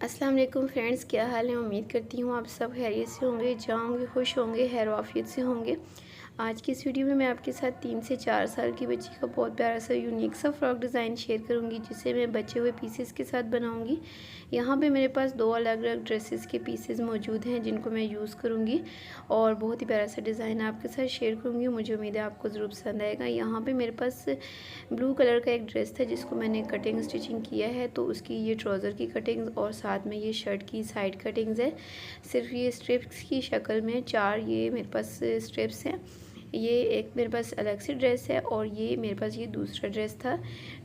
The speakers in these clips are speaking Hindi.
अस्सलाम वालेकुम फ्रेंड्स, क्या हाल है। उम्मीद करती हूँ आप सब खैरियत से होंगे, जाओगे खुश होंगे, खैर वाफियत से होंगे। आज की इस वीडियो में मैं आपके साथ 3 से 4 साल की बच्ची का बहुत प्यारा सा यूनिक सा फ्रॉक डिज़ाइन शेयर करूँगी, जिसे मैं बचे हुए पीसेस के साथ बनाऊँगी। यहाँ पे मेरे पास 2 अलग अलग ड्रेसेस के पीसेस मौजूद हैं, जिनको मैं यूज़ करूँगी और बहुत ही प्यारा सा डिज़ाइन आपके साथ शेयर करूँगी। मुझे उम्मीद है आपको ज़रूर पसंद आएगा। यहाँ पे मेरे पास ब्लू कलर का एक ड्रेस था, जिसको मैंने कटिंग स्टिचिंग किया है, तो उसकी ये ट्राउज़र की कटिंग्स और साथ में ये शर्ट की साइड कटिंग्स है। सिर्फ ये स्ट्रिप्स की शक्ल में 4 ये मेरे पास स्ट्रिप्स हैं। ये एक मेरे पास अलग से ड्रेस है और ये मेरे पास ये दूसरा ड्रेस था,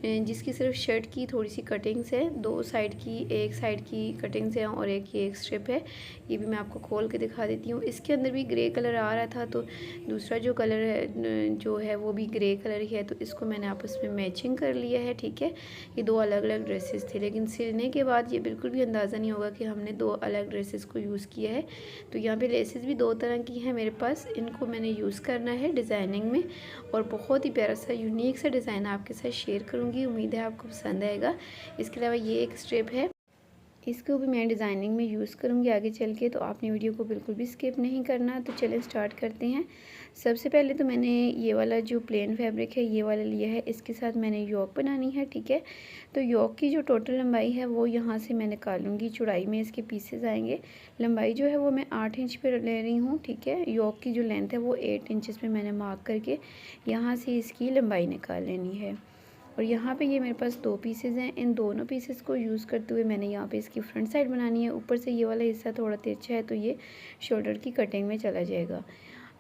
जिसकी सिर्फ शर्ट की थोड़ी सी कटिंग्स है, दो साइड की, एक साइड की कटिंग्स है और एक ये एक स्ट्रिप है। ये भी मैं आपको खोल के दिखा देती हूँ। इसके अंदर भी ग्रे कलर आ रहा था, तो दूसरा जो कलर है जो है वो भी ग्रे कलर ही है, तो इसको मैंने आपस में मैचिंग कर लिया है। ठीक है, ये 2 अलग अलग ड्रेसेस थे, लेकिन सिलने के बाद ये बिल्कुल भी अंदाज़ा नहीं होगा कि हमने 2 अलग ड्रेसेस को यूज़ किया है। तो यहाँ पे लेसेस भी 2 तरह की हैं मेरे पास, इनको मैंने यूज़ करना है डिज़ाइनिंग में और बहुत ही प्यारा सा यूनिक सा डिज़ाइन आपके साथ शेयर करूँगी। उम्मीद है आपको पसंद आएगा। इसके अलावा ये एक स्ट्रिप है, इसको भी मैं डिज़ाइनिंग में यूज़ करूँगी आगे चल के, तो आपने वीडियो को बिल्कुल भी स्किप नहीं करना। तो चलें स्टार्ट करते हैं। सबसे पहले तो मैंने ये वाला जो प्लेन फैब्रिक है ये वाला लिया है, इसके साथ मैंने योक बनानी है। ठीक है, तो योक की जो टोटल लंबाई है वो यहाँ से मैं निकालूंगी, चौड़ाई में इसके पीसेस आएंगे। लंबाई जो है वो मैं 8 इंच पर ले रही हूँ। ठीक है, योक की जो लेंथ है वो 8 इंचज़ पे मैंने मार्क करके यहाँ से इसकी लंबाई निकाल लेनी है। और यहाँ पे ये मेरे पास 2 पीसेस हैं, इन दोनों पीसेस को यूज़ करते हुए मैंने यहाँ पे इसकी फ्रंट साइड बनानी है। ऊपर से ये वाला हिस्सा थोड़ा तिरछा है, तो ये शोल्डर की कटिंग में चला जाएगा।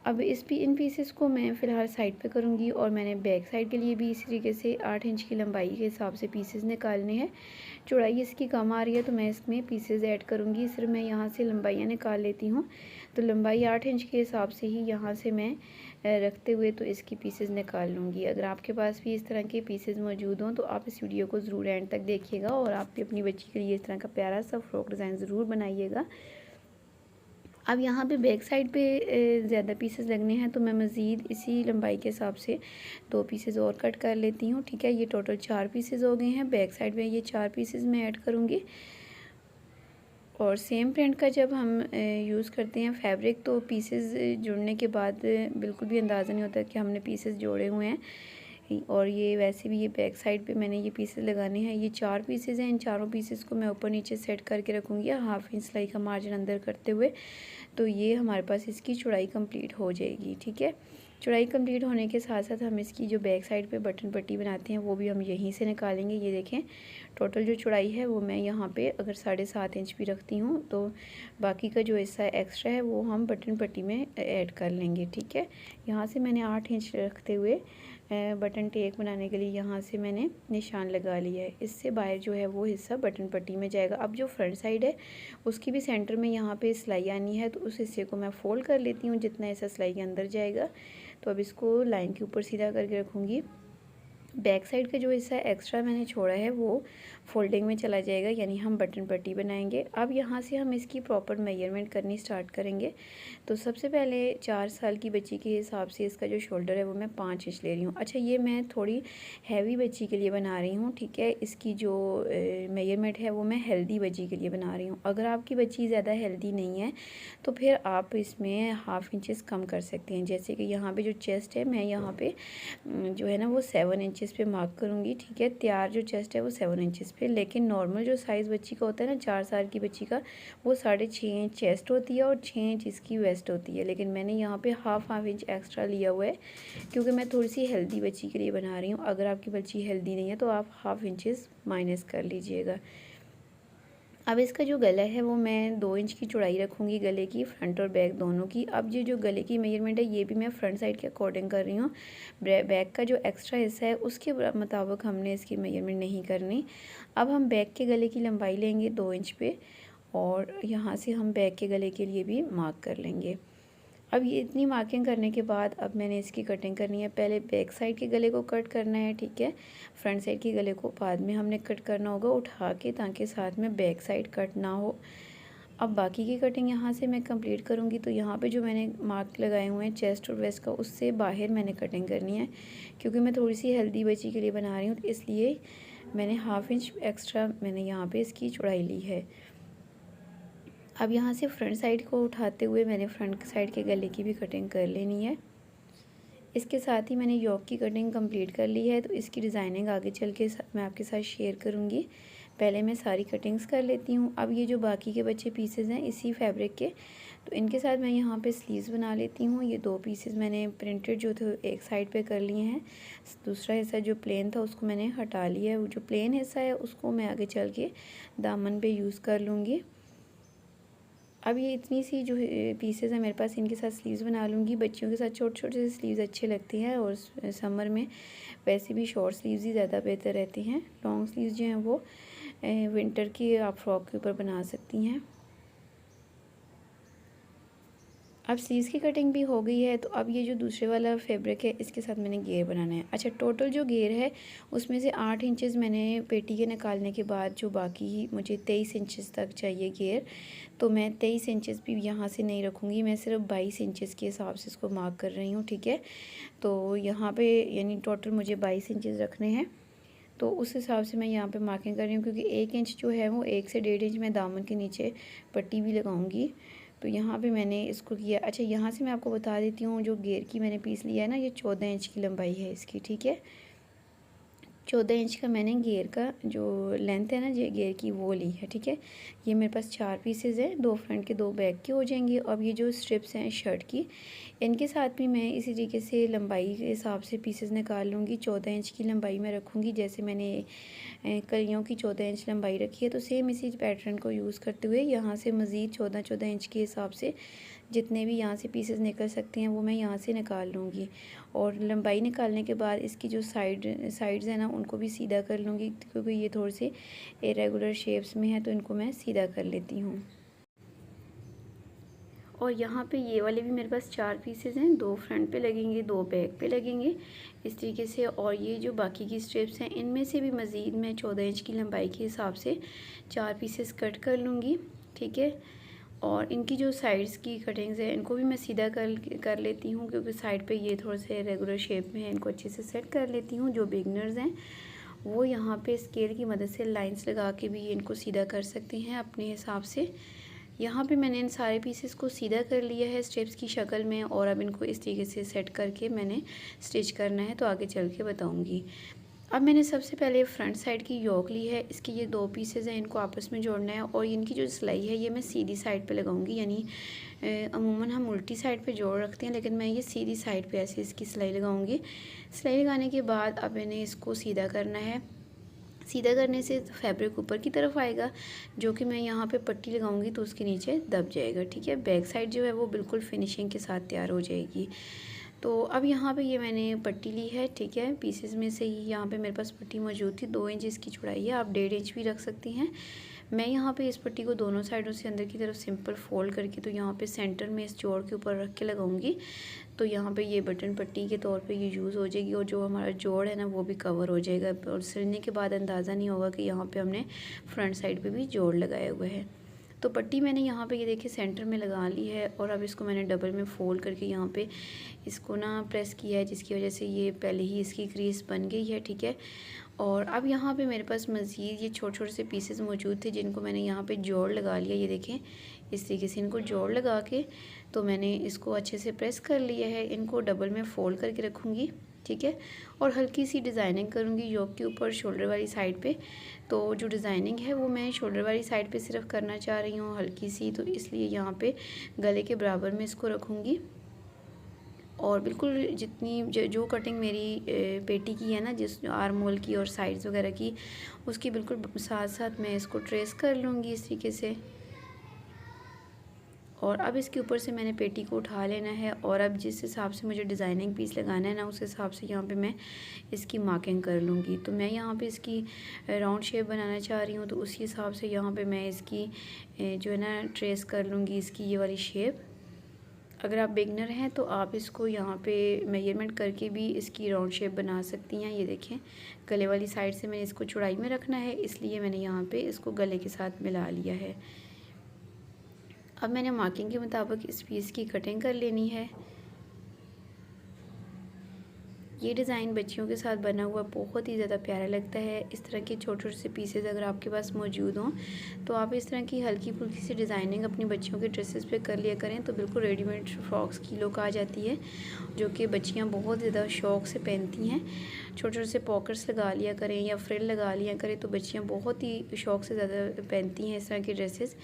अब इन पीसेस को मैं फ़िलहाल साइड पे करूँगी और मैंने बैक साइड के लिए भी इसी तरीके से 8 इंच की लंबाई के हिसाब से पीसेस निकालने हैं। चौड़ाई इसकी कम आ रही है, तो मैं इसमें पीसेस ऐड करूँगी। सिर्फ मैं यहाँ से लंबाइयाँ निकाल लेती हूँ, तो लंबाई 8 इंच के हिसाब से ही यहाँ से मैं रखते हुए तो इसकी पीसेस निकाल लूँगी। अगर आपके पास भी इस तरह के पीसेस मौजूद हों तो आप इस वीडियो को ज़रूर एंड तक देखिएगा और आप भी अपनी बच्ची के लिए इस तरह का प्यारा सा फ्रॉक डिज़ाइन ज़रूर बनाइएगा। अब यहाँ पे बैक साइड पे ज़्यादा पीसेस लगने हैं, तो मैं मज़ीद इसी लंबाई के हिसाब से 2 पीसेस और कट कर लेती हूँ। ठीक है, ये टोटल 4 पीसेस हो गए हैं। बैक साइड में ये 4 पीसेस मैं ऐड करूँगी। और सेम प्रिंट का जब हम यूज़ करते हैं फैब्रिक, तो पीसेस जुड़ने के बाद बिल्कुल भी अंदाज़ा नहीं होता कि हमने पीसेस जोड़े हुए हैं। और ये वैसे भी ये बैक साइड पे मैंने ये पीसेस लगाने हैं। ये 4 पीसेस हैं, इन चारों पीसेस को मैं ऊपर नीचे सेट करके रखूँगी 1/2 इंच सिलाई का मार्जिन अंदर करते हुए। तो ये हमारे पास इसकी चौड़ाई कंप्लीट हो जाएगी। ठीक है, चौड़ाई कंप्लीट होने के साथ साथ हम इसकी जो बैक साइड पे बटन पट्टी बनाते हैं वो भी हम यहीं से निकालेंगे। ये देखें, टोटल जो चौड़ाई है वो मैं यहाँ पे अगर 7.5 इंच भी रखती हूँ, तो बाकी का जो हिस्सा एक्स्ट्रा है वो हम बटन पट्टी में ऐड कर लेंगे। ठीक है, यहाँ से मैंने 8 इंच रखते हुए बटन टेक बनाने के लिए यहाँ से मैंने निशान लगा लिया है। इससे बाहर जो है वो हिस्सा बटन पट्टी में जाएगा। अब जो फ्रंट साइड है उसकी भी सेंटर में यहाँ पे सिलाई आनी है, तो उस हिस्से को मैं फ़ोल्ड कर लेती हूँ जितना हिस्सा सिलाई के अंदर जाएगा। तो अब इसको लाइन के ऊपर सीधा करके रखूँगी। बैक साइड का जो हिस्सा एक्स्ट्रा मैंने छोड़ा है वो फोल्डिंग में चला जाएगा, यानी हम बटन पट्टी बनाएंगे। अब यहाँ से हम इसकी प्रॉपर मेजरमेंट करनी स्टार्ट करेंगे। तो सबसे पहले 4 साल की बच्ची के हिसाब से इसका जो शोल्डर है वो मैं 5 इंच ले रही हूँ। अच्छा, ये मैं थोड़ी हैवी बच्ची के लिए बना रही हूँ। ठीक है, इसकी जो मेजरमेंट है वो मैं हेल्दी बच्ची के लिए बना रही हूँ। अगर आपकी बच्ची ज़्यादा हेल्दी नहीं है तो फिर आप इसमें 1/2 इंचेस कम कर सकते हैं। जैसे कि यहाँ पे जो चेस्ट है, मैं यहाँ पे जो है ना वो 7 इंचेस पे मार्क करूँगी। ठीक है, तैयार जो चेस्ट है वो 7 इंचेस पे, लेकिन नॉर्मल जो साइज़ बच्ची का होता है ना 4 साल की बच्ची का, वो 6.5 इंच चेस्ट होती है और 6 इंच इसकी वेस्ट होती है। लेकिन मैंने यहाँ पे हाफ इंच एक्स्ट्रा लिया हुआ है, क्योंकि मैं थोड़ी सी हेल्दी बच्ची के लिए बना रही हूँ। अगर आपकी बच्ची हेल्दी नहीं है तो आप 1/2 इंचेस माइनस कर लीजिएगा। अब इसका जो गला है वो मैं 2 इंच की चौड़ाई रखूँगी, गले की फ्रंट और बैक दोनों की। अब ये जो गले की मेजरमेंट है ये भी मैं फ्रंट साइड के अकॉर्डिंग कर रही हूँ। बैक का जो एक्स्ट्रा हिस्सा है उसके मुताबिक हमने इसकी मेजरमेंट नहीं करनी। अब हम बैक के गले की लंबाई लेंगे 2 इंच पे और यहाँ से हम बैक के गले के लिए भी मार्क कर लेंगे। अब ये इतनी मार्किंग करने के बाद अब मैंने इसकी कटिंग करनी है। पहले बैक साइड के गले को कट करना है। ठीक है, फ्रंट साइड के गले को बाद में हमने कट करना होगा उठा के, ताकि साथ में बैक साइड कट ना हो। अब बाकी की कटिंग यहाँ से मैं कंप्लीट करूँगी। तो यहाँ पे जो मैंने मार्क लगाए हुए हैं चेस्ट और वेस्ट का, उससे बाहर मैंने कटिंग करनी है, क्योंकि मैं थोड़ी सी हेल्दी बच्ची के लिए बना रही हूँ, तो इसलिए मैंने 1/2 इंच एक्स्ट्रा मैंने यहाँ पे इसकी चौड़ाई ली है। अब यहाँ से फ्रंट साइड को उठाते हुए मैंने फ्रंट साइड के गले की भी कटिंग कर लेनी है। इसके साथ ही मैंने योक की कटिंग कंप्लीट कर ली है, तो इसकी डिज़ाइनिंग आगे चल के मैं आपके साथ शेयर करूँगी। पहले मैं सारी कटिंग्स कर लेती हूँ। अब ये जो बाकी के बचे पीसेस हैं इसी फैब्रिक के, तो इनके साथ मैं यहाँ पे स्लीव्स बना लेती हूँ। ये 2 पीसेस मैंने प्रिंटेड जो थे एक साइड पे कर लिए हैं, दूसरा हिस्सा जो प्लेन था उसको मैंने हटा लिया है। वो जो प्लेन हिस्सा है उसको मैं आगे चल के दामन पे यूज़ कर लूँगी। अब ये इतनी सी जो पीसेस हैं मेरे पास, इनके साथ स्लीव्स बना लूँगी। बच्चियों के साथ छोटे छोटे से स्लीव्स अच्छे लगते हैं, और समर में वैसे भी शॉर्ट स्लीव्स ही ज़्यादा बेहतर रहती हैं। लॉन्ग स्लीव्स जो हैं वो विंटर की आप फ्रॉक के ऊपर बना सकती हैं। अब स्लीव्स की कटिंग भी हो गई है, तो अब ये जो दूसरे वाला फैब्रिक है इसके साथ मैंने घेर बनाना है। अच्छा, टोटल जो घेर है उसमें से 8 इंचेस मैंने पेटी के निकालने के बाद जो बाकी मुझे 23 इंचेस तक चाहिए घेर, तो मैं 23 इंचेस भी यहाँ से नहीं रखूँगी, मैं सिर्फ 22 इंचेस के हिसाब से इसको मार्क कर रही हूँ। ठीक है, तो यहाँ पे यानी टोटल मुझे 22 इंचेस रखने हैं, तो उस हिसाब से मैं यहाँ पे मार्किंग कर रही हूँ, क्योंकि 1 इंच जो है वो 1 से 1.5 इंच मैं दामन के नीचे पट्टी भी लगाऊंगी। तो यहाँ पे मैंने इसको किया। अच्छा, यहाँ से मैं आपको बता देती हूँ, जो घेर की मैंने पीस लिया है ना, ये 14 इंच की लंबाई है इसकी। ठीक है, 14 इंच का मैंने घेर का जो लेंथ है ना घेर की वो ली है। ठीक है, ये मेरे पास 4 पीसेज हैं, 2 फ्रंट के 2 बैक के हो जाएंगे। अब ये जो स्ट्रिप्स हैं शर्ट की, इनके साथ भी मैं इसी तरीके से लंबाई के हिसाब से पीसेस निकाल लूँगी। 14 इंच की लंबाई में रखूँगी, जैसे मैंने कलियों की 14 इंच लंबाई रखी है, तो सेम इसी पैटर्न को यूज़ करते हुए यहाँ से मज़ीद 14 इंच के हिसाब से जितने भी यहाँ से पीसेस निकल सकते हैं वो मैं यहाँ से निकाल लूँगी। और लंबाई निकालने के बाद इसकी जो साइड्स हैं ना उनको भी सीधा कर लूँगी, क्योंकि ये थोड़े से इरेगुलर शेप्स में है, तो इनको मैं सीधा कर लेती हूँ। और यहाँ पे ये वाले भी मेरे पास 4 पीसेस हैं, 2 फ्रंट पे लगेंगे, 2 बैक पे लगेंगे इस तरीके से। और ये जो बाकी की स्ट्रिप्स हैं इनमें से भी मज़ीद मैं 14 इंच की लंबाई के हिसाब से 4 पीसेस कट कर लूँगी। ठीक है, और इनकी जो साइड्स की कटिंग्स है इनको भी मैं सीधा कर लेती हूँ, क्योंकि साइड पे ये थोड़े से रेगुलर शेप में है। इनको अच्छे से सेट कर लेती हूँ। जो बिगनर्स हैं वो यहाँ पे स्केल की मदद से लाइंस लगा के भी इनको सीधा कर सकते हैं अपने हिसाब से। यहाँ पे मैंने इन सारे पीसेस को सीधा कर लिया है स्ट्रिप्स की शक्ल में, और अब इनको इस तरीके से सेट करके मैंने स्टिच करना है, तो आगे चल के बताऊँगी। अब मैंने सबसे पहले फ्रंट साइड की योक ली है, इसके ये 2 पीसेस हैं, इनको आपस में जोड़ना है। और इनकी जो सिलाई है ये मैं सीधी साइड पे लगाऊंगी, यानी अमूमन हम उल्टी साइड पे जोड़ रखते हैं, लेकिन मैं ये सीधी साइड पे ऐसे इसकी सिलाई लगाऊंगी। सिलाई लगाने के बाद अब मैंने इसको सीधा करना है। सीधा करने से फैब्रिक ऊपर की तरफ आएगा, जो कि मैं यहाँ पे पट्टी लगाऊंगी तो उसके नीचे दब जाएगा। ठीक है, बैक साइड जो है वो बिल्कुल फिनिशिंग के साथ तैयार हो जाएगी। तो अब यहाँ पे ये मैंने पट्टी ली है। ठीक है, पीसेस में से ही यहाँ पे मेरे पास पट्टी मौजूद थी। 2 इंच इसकी चौड़ाई है, आप 1.5 इंच भी रख सकती हैं। मैं यहाँ पे इस पट्टी को दोनों साइडों से अंदर की तरफ सिंपल फोल्ड करके, तो यहाँ पे सेंटर में इस जोड़ के ऊपर रख के लगाऊंगी, तो यहाँ पे ये बटन पट्टी के तौर पे ये यूज़ हो जाएगी, और जो हमारा जोड़ है ना वो भी कवर हो जाएगा, और सिलने के बाद अंदाज़ा नहीं होगा कि यहाँ पे हमने फ्रंट साइड पे भी जोड़ लगाया हुआ है। तो पट्टी मैंने यहाँ पे ये देखिए सेंटर में लगा ली है, और अब इसको मैंने डबल में फ़ोल्ड करके यहाँ पे इसको ना प्रेस किया है, जिसकी वजह से ये पहले ही इसकी क्रीज बन गई है। ठीक है, और अब यहाँ पे मेरे पास मज़ीद ये छोटे छोटे से पीसेस मौजूद थे, जिनको मैंने यहाँ पे जोड़ लगा लिया। ये देखें, इस तरीके से इनको जोड़ लगा के तो मैंने इसको अच्छे से प्रेस कर लिया है। इनको डबल में फ़ोल्ड करके रखूँगी। ठीक है, और हल्की सी डिज़ाइनिंग करूँगी योक के ऊपर शोल्डर वाली साइड पे। तो जो डिज़ाइनिंग है वो मैं शोल्डर वाली साइड पे सिर्फ करना चाह रही हूँ हल्की सी, तो इसलिए यहाँ पे गले के बराबर में इसको रखूँगी। और बिल्कुल जितनी जो कटिंग मेरी पेटी की है ना, जिस आर्म होल की और साइड्स वगैरह की, उसकी बिल्कुल साथ साथ मैं इसको ट्रेस कर लूँगी इस तरीके से। और अब इसके ऊपर से मैंने पेटी को उठा लेना है, और अब जिस हिसाब से मुझे डिज़ाइनिंग पीस लगाना है ना, उस हिसाब से यहाँ पे मैं इसकी मार्किंग कर लूँगी। तो मैं यहाँ पे इसकी राउंड शेप बनाना चाह रही हूँ, तो उसी हिसाब से यहाँ पे मैं इसकी जो है ना ट्रेस कर लूँगी इसकी ये वाली शेप। अगर आप बिगनर हैं तो आप इसको यहाँ पे मेजरमेंट करके भी इसकी राउंड शेप बना सकती हैं। ये देखें, गले वाली साइड से मैंने इसको चौड़ाई में रखना है, इसलिए मैंने यहाँ पे इसको गले के साथ मिला लिया है। अब मैंने मार्किंग के मुताबिक इस पीस की कटिंग कर लेनी है। ये डिज़ाइन बच्चियों के साथ बना हुआ बहुत ही ज़्यादा प्यारा लगता है। इस तरह के छोटे छोटे से पीसेज अगर आपके पास मौजूद हों तो आप इस तरह की हल्की फुल्की सी डिज़ाइनिंग अपनी बच्चियों के ड्रेसेस पे कर लिया करें, तो बिल्कुल रेडीमेड फ्रॉक्स की लुक आ जाती है, जो कि बच्चियाँ बहुत ज़्यादा शौक़ से पहनती हैं। छोटे छोटे से पॉकेट्स लगा लिया करें या फ्रिल लगा लिया करें, तो बच्चियाँ बहुत ही शौक़ से ज़्यादा पहनती हैं इस तरह के ड्रेसेस।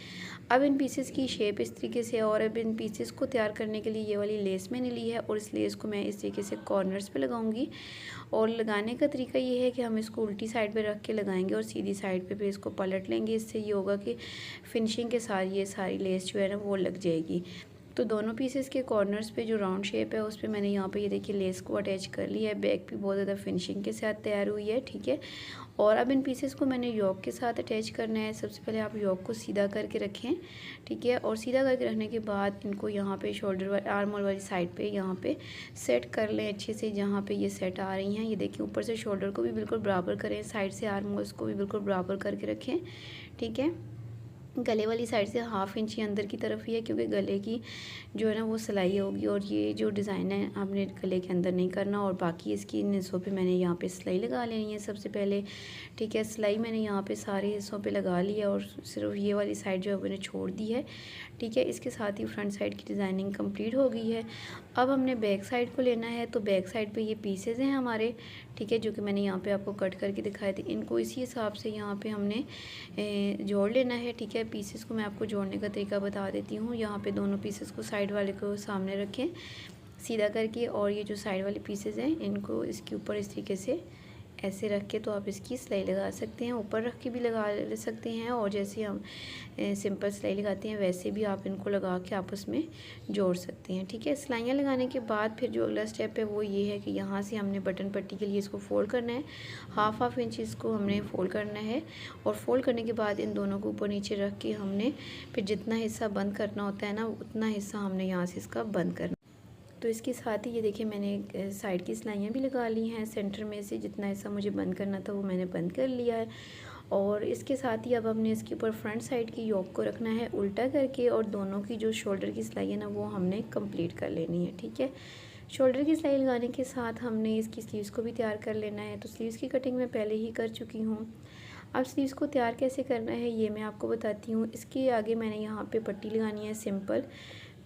अब इन पीसेस की शेप इस तरीके से, और अब इन पीसेस को तैयार करने के लिए ये वाली लेस मैंने ली है, और इस लेस को मैं इस तरीके से कॉर्नर्स पे लगाऊंगी। और लगाने का तरीका ये है कि हम इसको उल्टी साइड पे रख के लगाएंगे और सीधी साइड पे भी इसको पलट लेंगे। इससे ये होगा कि फिनिशिंग के साथ ये सारी लेस जो है ना वो लग जाएगी। तो दोनों पीसेस के कॉर्नर्स पे जो राउंड शेप है उस पर मैंने यहाँ पे ये देखिए लेस को अटैच कर लिया है। बैक भी बहुत ज़्यादा फिनिशिंग के साथ तैयार हुई है, ठीक है। और अब इन पीसेस को मैंने योक के साथ अटैच करना है। सबसे पहले आप योक को सीधा करके रखें, ठीक है। और सीधा करके रखने के बाद इनको यहाँ पे शोल्डर वाली आर्म होल वाली साइड पे यहाँ पे सेट कर लें अच्छे से, जहाँ पे ये सेट आ रही हैं। ये देखिए ऊपर से शोल्डर को भी बिल्कुल बराबर करें, साइड से आर्म होल्स को भी बिल्कुल बराबर करके रखें, ठीक है। गले वाली साइड से 1/2 इंच अंदर की तरफ ही है, क्योंकि गले की जो है ना वो सिलाई होगी, और ये जो डिज़ाइन है आपने गले के अंदर नहीं करना। और बाकी इसकी इन हिस्सों पे मैंने यहाँ पे सिलाई लगा लेनी है सबसे पहले, ठीक है। सिलाई मैंने यहाँ पे सारे हिस्सों पे लगा ली है, और सिर्फ ये वाली साइड जो है मैंने छोड़ दी है, ठीक है। इसके साथ ही फ्रंट साइड की डिज़ाइनिंग कंप्लीट हो गई है। अब हमने बैक साइड को लेना है, तो बैक साइड पे ये पीसेज हैं हमारे, ठीक है, जो कि मैंने यहाँ पे आपको कट करके दिखाए थे। इनको इसी हिसाब से यहाँ पे हमने जोड़ लेना है, ठीक है। पीसेस को मैं आपको जोड़ने का तरीका बता देती हूँ। यहाँ पे दोनों पीसेस को साइड वाले को सामने रखें सीधा करके, और ये जो साइड वाले पीसेस हैं इनको इसके ऊपर इस तरीके से ऐसे रख के तो आप इसकी सिलाई लगा सकते हैं। ऊपर रख के भी लगा सकते हैं, और जैसे हम सिंपल सिलाई लगाते हैं वैसे भी आप इनको लगा के आपस में जोड़ सकते हैं, ठीक है। सिलाइयाँ लगाने के बाद फिर जो अगला स्टेप है वो ये है कि यहाँ से हमने बटन पट्टी के लिए इसको फोल्ड करना है। 1/2 इंच इसको हमने फोल्ड करना है, और फोल्ड करने के बाद इन दोनों को ऊपर नीचे रख के हमने फिर जितना हिस्सा बंद करना होता है ना उतना हिस्सा हमने यहाँ से इसका बंद करना। तो इसके साथ ही ये देखिए मैंने साइड की सिलाइयाँ भी लगा ली हैं। सेंटर में से जितना हिस्सा मुझे बंद करना था वो मैंने बंद कर लिया है। और इसके साथ ही अब हमने इसके ऊपर फ्रंट साइड की योक को रखना है उल्टा करके, और दोनों की जो शोल्डर की सिलाई है ना वो हमने कंप्लीट कर लेनी है, ठीक है। शोल्डर की सिलाई लगाने के साथ हमने इसकी स्लीव्स को भी तैयार कर लेना है। तो स्लीव्स की कटिंग मैं पहले ही कर चुकी हूँ। अब स्लीव्स को तैयार कैसे करना है ये मैं आपको बताती हूँ। इसके आगे मैंने यहाँ पे पट्टी लगानी है सिंपल।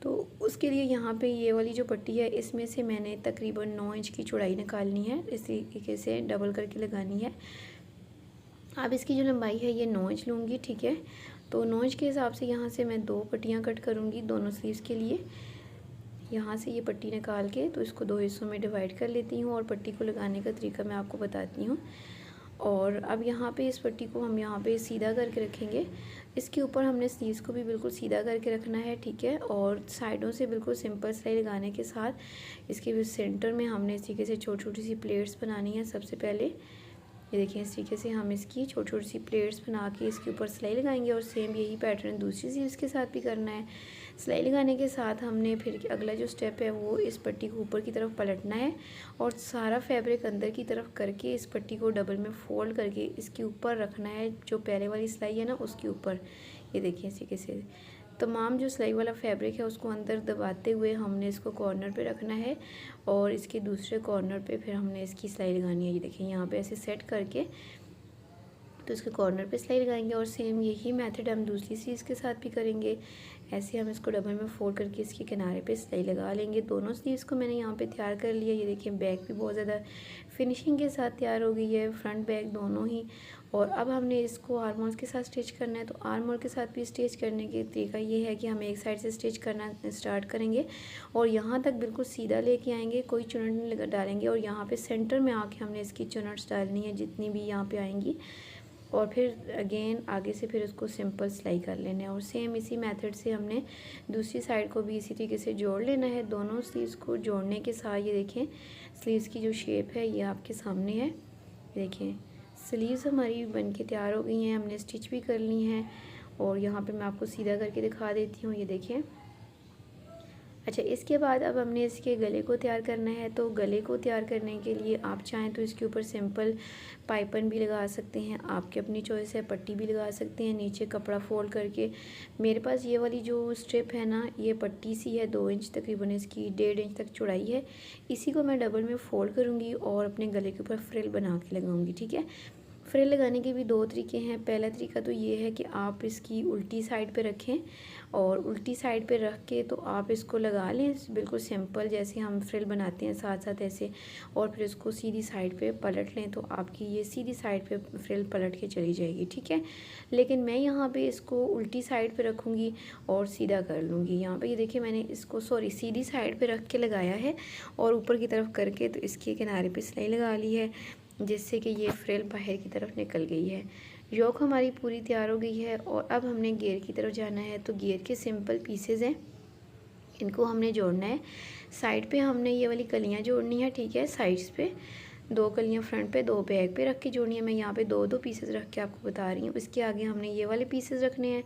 तो उसके लिए यहाँ पे ये वाली जो पट्टी है इसमें से मैंने तकरीबन 9 इंच की चौड़ाई निकालनी है, इस तरीके से डबल करके लगानी है। अब इसकी जो लंबाई है ये 9 इंच लूँगी, ठीक है। तो 9 इंच के हिसाब से यहाँ से मैं 2 पट्टियाँ कट करूँगी दोनों स्लीव्स के लिए। यहाँ से ये पट्टी निकाल के तो इसको 2 हिस्सों में डिवाइड कर लेती हूँ, और पट्टी को लगाने का तरीका मैं आपको बताती हूँ। और अब यहाँ पे इस पट्टी को हम यहाँ पे सीधा करके रखेंगे। इसके ऊपर हमने स्लीव्स को भी बिल्कुल सीधा करके रखना है, ठीक है। और साइडों से बिल्कुल सिंपल सिलाई लगाने के साथ इसके सेंटर में हमने इस तरीके से छोटी छोटी सी प्लेट्स बनानी है। सबसे पहले ये देखिए इस तरीके से हम इसकी छोटी छोटी सी प्लेट्स बना के इसके ऊपर सिलाई लगाएंगे, और सेम यही पैटर्न दूसरी स्लीव्स के साथ भी करना है। सिलाई लगाने के साथ हमने फिर अगला जो स्टेप है वो इस पट्टी को ऊपर की तरफ पलटना है, और सारा फैब्रिक अंदर की तरफ करके इस पट्टी को डबल में फोल्ड करके इसके ऊपर रखना है, जो पहले वाली सिलाई है ना उसके ऊपर। ये देखिए इसी से तमाम जो सिलाई वाला फैब्रिक है उसको अंदर दबाते हुए हमने इसको कॉर्नर पे रखना है, और इसके दूसरे कॉर्नर पे फिर हमने इसकी सिलाई लगानी है। ये देखिए यहाँ पे ऐसे सेट करके तो इसके कॉर्नर पे सिलाई लगाएंगे, और सेम यही मेथड हम दूसरी स्लीव्स के साथ भी करेंगे। ऐसे हम इसको डबल में फोल्ड करके इसके किनारे पे सिलाई लगा लेंगे। दोनों स्लीव्स को मैंने यहाँ पे तैयार कर लिया। ये देखिए बैक भी बहुत ज़्यादा फिनिशिंग के साथ तैयार हो गई है, फ्रंट बैक दोनों ही। और अब हमने इसको आर्म होल्स के साथ स्टिच करना है। तो आर्म होल के साथ भी स्टिच करने के तरीका ये है कि हम एक साइड से स्टिच करना स्टार्ट करेंगे, और यहाँ तक बिल्कुल सीधा लेके आएंगे, कोई चुनट नहीं डालेंगे, और यहाँ पे सेंटर में आके हमने इसकी चुनट्स डालनी है जितनी भी यहाँ पे आएंगी, और फिर अगेन आगे से फिर उसको सिंपल सिलाई कर लेना है। और सेम इसी मेथड से हमने दूसरी साइड को भी इसी तरीके से जोड़ लेना है। दोनों स्लीव्स को जोड़ने के साथ ये देखें स्लीव्स की जो शेप है ये आपके सामने है। देखें स्लीव्स हमारी बन के तैयार हो गई हैं, हमने स्टिच भी कर ली हैं, और यहाँ पे मैं आपको सीधा करके दिखा देती हूँ। ये देखें अच्छा, इसके बाद अब हमने इसके गले को तैयार करना है। तो गले को तैयार करने के लिए आप चाहें तो इसके ऊपर सिंपल पाइपन भी लगा सकते हैं, आपकी अपनी चॉइस है, पट्टी भी लगा सकते हैं नीचे कपड़ा फोल्ड करके। मेरे पास ये वाली जो स्ट्रिप है ना, ये पट्टी सी है, 2 इंच तकरीबन इसकी 1.5 इंच तक चौड़ाई है। इसी को मैं डबल में फ़ोल्ड करूँगी और अपने गले के ऊपर फ्रिल बना के लगाऊँगी। ठीक है, फ्रिल लगाने के भी 2 तरीके हैं। पहला तरीका तो ये है कि आप इसकी उल्टी साइड पे रखें और उल्टी साइड पे रख के तो आप इसको लगा लें बिल्कुल सिंपल, जैसे हम फ्रिल बनाते हैं साथ साथ ऐसे, और फिर इसको सीधी साइड पे पलट लें तो आपकी ये सीधी साइड पे फ्रिल पलट के चली जाएगी। ठीक है, लेकिन मैं यहाँ पे इसको उल्टी साइड पे रखूँगी और सीधा कर लूँगी। यहाँ पे ये देखिए मैंने इसको सीधी साइड पे रख के लगाया है और ऊपर की तरफ करके तो इसके किनारे पे सिलाई लगा ली है, जिससे कि ये फ्रिल बाहर की तरफ निकल गई है। योक हमारी पूरी तैयार हो गई है और अब हमने घेर की तरफ जाना है। तो घेर के सिंपल पीसेज हैं, इनको हमने जोड़ना है। साइड पे हमने ये वाली कलियां जोड़नी है। ठीक है, साइड्स पे 2 कलियां फ्रंट पे 2 बैक पे रख के जोड़नी है। मैं यहाँ पे 2 पीसेस रख के आपको बता रही हूँ। इसके आगे हमने ये वाले पीसेस रखने हैं,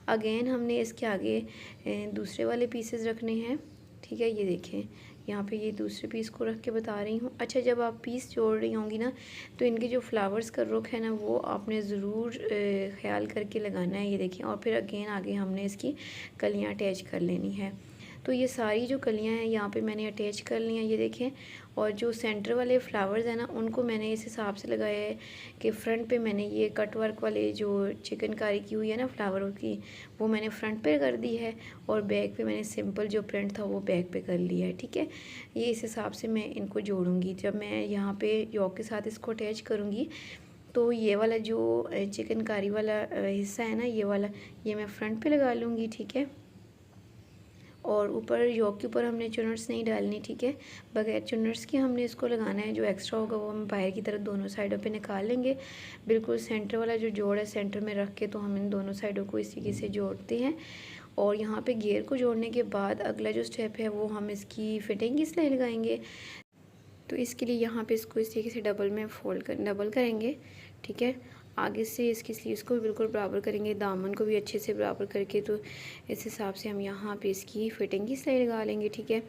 अगेन हमने इसके आगे दूसरे वाले पीसेस रखने हैं। ठीक है, ये देखें यहाँ पे ये दूसरे पीस को रख के बता रही हूँ। अच्छा, जब आप पीस जोड़ रही होंगी ना, तो इनके जो फ्लावर्स का रुख है ना, वो आपने ज़रूर ख्याल करके लगाना है। ये देखें, और फिर अगेन आगे हमने इसकी कलियाँ अटैच कर लेनी है। तो ये सारी जो कलियाँ हैं यहाँ पे मैंने अटैच कर ली हैं, ये देखें। और जो सेंटर वाले फ्लावर्स हैं ना, उनको मैंने इस हिसाब से लगाया है कि फ्रंट पे मैंने ये कट वर्क वाले जो चिकनकारी की हुई है ना फ्लावरों की, वो मैंने फ्रंट पे कर दी है और बैक पे मैंने सिंपल जो प्रिंट था वो बैक पे कर लिया है। ठीक है, ये इस हिसाब से मैं इनको जोड़ूंगी। जब मैं यहाँ पे योक के साथ इसको अटैच करूँगी तो ये वाला जो चिकनकारी वाला हिस्सा है ना, ये वाला, ये मैं फ्रंट पे लगा लूँगी। ठीक है, और ऊपर योक के ऊपर हमने चुनर्स नहीं डालनी। ठीक है, बगैर चुनर्स के हमने इसको लगाना है। जो एक्स्ट्रा होगा वो हम बाहर की तरफ दोनों साइडों पे निकाल लेंगे। बिल्कुल सेंटर वाला जो जोड़ है सेंटर में रख के तो हम इन दोनों साइडों को इस तरीके से जोड़ते हैं। और यहाँ पे घेर को जोड़ने के बाद अगला जो स्टेप है वो हम इसकी फिटिंग की सिलाई लगाएंगे। तो इसके लिए यहाँ पे इसको इस तरीके से डबल करेंगे। ठीक है, आगे से इसकी स्लीव्स को भी बिल्कुल बराबर करेंगे, दामन को भी अच्छे से बराबर करके, तो इस हिसाब से हम यहाँ पे इसकी फिटिंग की सिलाई लगा लेंगे। ठीक है,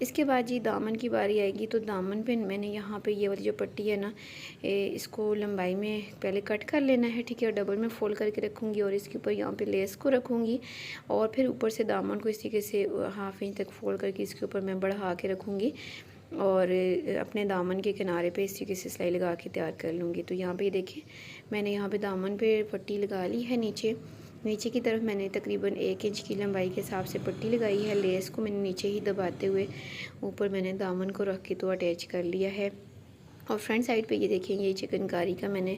इसके बाद जी दामन की बारी आएगी। तो दामन पे मैंने यहाँ पे ये वाली जो पट्टी है ना, इसको लंबाई में पहले कट कर लेना है। ठीक है, और डबल में फोल्ड करके रखूँगी और इसके ऊपर यहाँ पे लेस को रखूँगी और फिर ऊपर से दामन को इस तरीके से 1/2 इंच तक फोल्ड करके इसके ऊपर मैं बढ़ा के रखूँगी और अपने दामन के किनारे पे इस तरीके से सिलाई लगा के तैयार कर लूँगी। तो यहाँ पे देखिए मैंने यहाँ पे दामन पे पट्टी लगा ली है। नीचे की तरफ मैंने तकरीबन 1 इंच की लंबाई के हिसाब से पट्टी लगाई है। लेस को मैंने नीचे ही दबाते हुए ऊपर मैंने दामन को रख के तो अटैच कर लिया है। और फ्रंट साइड पे ये देखें, ये चिकनकारी का मैंने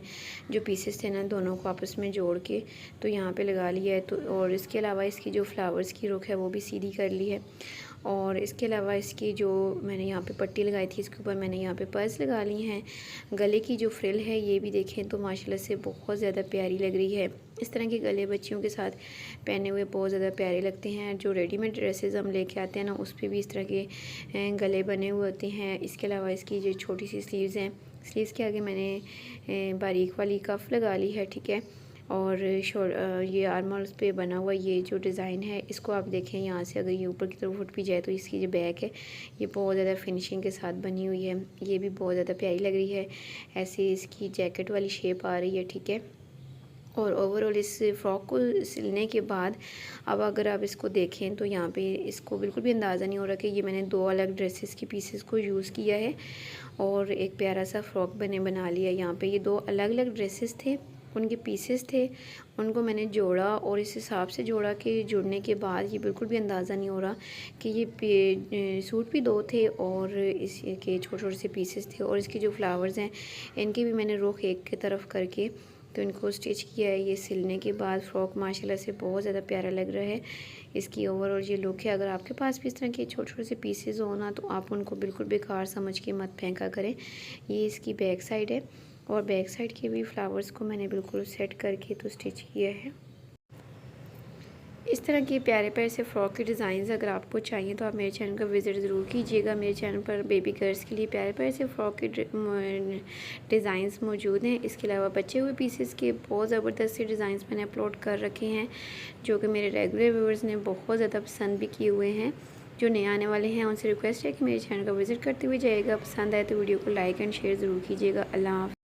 जो पीसेस थे ना, दोनों को आपस में जोड़ के तो यहाँ पे लगा लिया है। तो और इसके अलावा इसकी जो फ्लावर्स की रुख है वो भी सीधी कर ली है। और इसके अलावा इसकी जो मैंने यहाँ पे पट्टी लगाई थी, इसके ऊपर मैंने यहाँ पे पर्स लगा ली हैं। गले की जो फ्रिल है ये भी देखें तो माशाल्लाह से बहुत ज़्यादा प्यारी लग रही है। इस तरह के गले बच्चियों के साथ पहने हुए बहुत ज़्यादा प्यारे लगते हैं। जो रेडीमेड ड्रेसेस हम लेके आते हैं ना, उस पर भी इस तरह के गले बने हुए होते हैं। इसके अलावा इसकी जो छोटी सी स्लीव्स हैं, स्लीव्स के आगे मैंने बारीक वाली कफ लगा ली है। ठीक है, और ये आर्मर्स पे बना हुआ ये जो डिज़ाइन है, इसको आप देखें यहाँ से अगर ये ऊपर की तरफ उठ भी जाए तो इसकी जो बैक है ये बहुत ज़्यादा फिनिशिंग के साथ बनी हुई है। ये भी बहुत ज़्यादा प्यारी लग रही है। ऐसे इसकी जैकेट वाली शेप आ रही है। ठीक है, और ओवरऑल इस फ्रॉक को सिलने के बाद अब अगर आप इसको देखें तो यहाँ पे इसको बिल्कुल भी अंदाज़ा नहीं हो रहा कि ये मैंने 2 अलग ड्रेसेस की पीसेस को यूज़ किया है और एक प्यारा सा फ्रॉक बना लिया। यहाँ पे ये 2 अलग अलग ड्रेसेस थे, उनके पीसेस थे, उनको मैंने जोड़ा और इस हिसाब से जोड़ा कि जुड़ने के बाद ये बिल्कुल भी अंदाज़ा नहीं हो रहा कि ये सूट भी 2 थे और इसके छोटे छोटे से पीसेस थे। और इसके जो फ्लावर्स हैं इनके भी मैंने रुख एक की तरफ करके तो इनको स्टिच किया है। ये सिलने के बाद फ्रॉक माशाल्लाह से बहुत ज़्यादा प्यारा लग रहा है। इसकी ओवरऑल ये लुक है। अगर आपके पास भी इस तरह के छोटे छोटे से पीसेस हो ना, तो आप उनको बिल्कुल बेकार समझ के मत फेंका करें। ये इसकी बैक साइड है और बैक साइड के भी फ्लावर्स को मैंने बिल्कुल सेट करके तो स्टिच किया है। इस तरह के प्यारे प्यारे से फ्रॉक के डिज़ाइन अगर आपको चाहिए तो आप मेरे चैनल का विज़िट ज़रूर कीजिएगा। मेरे चैनल पर बेबी गर्ल्स के लिए प्यारे प्यारे से फ्रॉक के डिज़ाइंस मौजूद हैं। इसके अलावा बचे हुए पीसेस के बहुत ज़बरदस्त से डिज़ाइंस मैंने अपलोड कर रखे हैं जो कि मेरे रेगुलर व्यूअर्स ने बहुत ज़्यादा पसंद भी किए हुए हैं। जो नए आने वाले हैं उनसे रिक्वेस्ट है कि मेरे चैनल को विज़िट करते हुए जाइएगा। पसंद आए तो वीडियो को लाइक एंड शेयर ज़रूर कीजिएगा। अल्लाह हाफ़िज़।